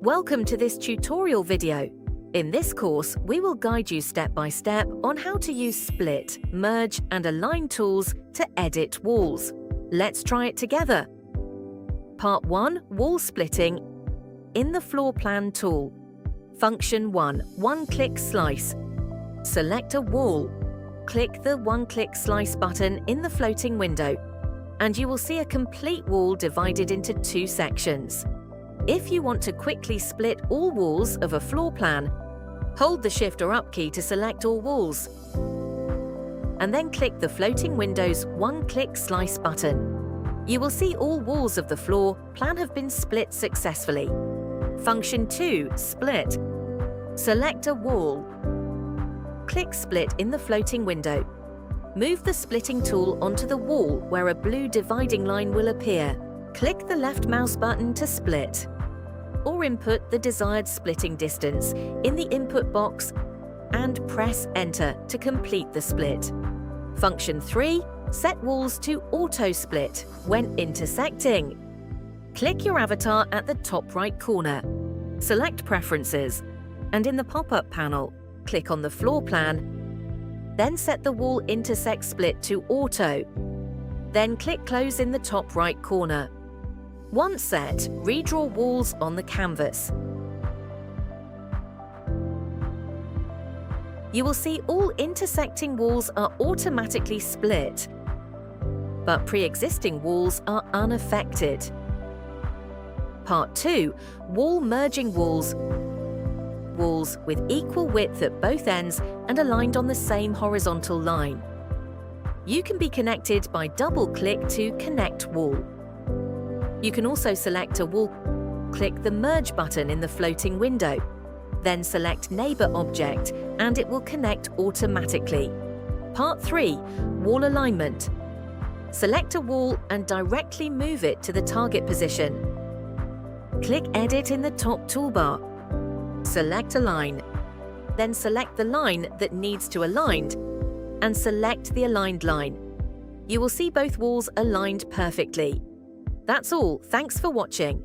Welcome to this tutorial video. In this course, we will guide you step by step on how to use split, merge, and align tools to edit walls. Let's try it together. Part 1. Wall splitting in the Floor Plan tool. Function 1. One-click slice. Select a wall. Click the one-click slice button in the floating window, and you will see a complete wall divided into two sections. If you want to quickly split all walls of a floor plan, hold the Shift or Up key to select all walls, and then click the floating window's one-click slice button. You will see all walls of the floor plan have been split successfully. Function 2. Split. Select a wall. Click Split in the floating window. Move the splitting tool onto the wall where a blue dividing line will appear. Click the left mouse button to split, or input the desired splitting distance in the input box and press Enter to complete the split. Function 3. Set walls to auto-split when intersecting. Click your avatar at the top right corner. Select Preferences, and in the pop-up panel, click on the floor plan, then set the wall intersect split to auto. Then click Close in the top right corner. Once set, redraw walls on the canvas. You will see all intersecting walls are automatically split, but pre-existing walls are unaffected. Part 2. Wall merging walls. Walls with equal width at both ends and aligned on the same horizontal line. You can be connected by double-click to Connect Wall. You can also select a wall. Click the Merge button in the floating window. Then select Neighbor Object, and it will connect automatically. Part 3. Wall alignment. Select a wall and directly move it to the target position. Click Edit in the top toolbar. Select Align. Then select the line that needs to aligned, and select the aligned line. You will see both walls aligned perfectly. That's all. Thanks for watching.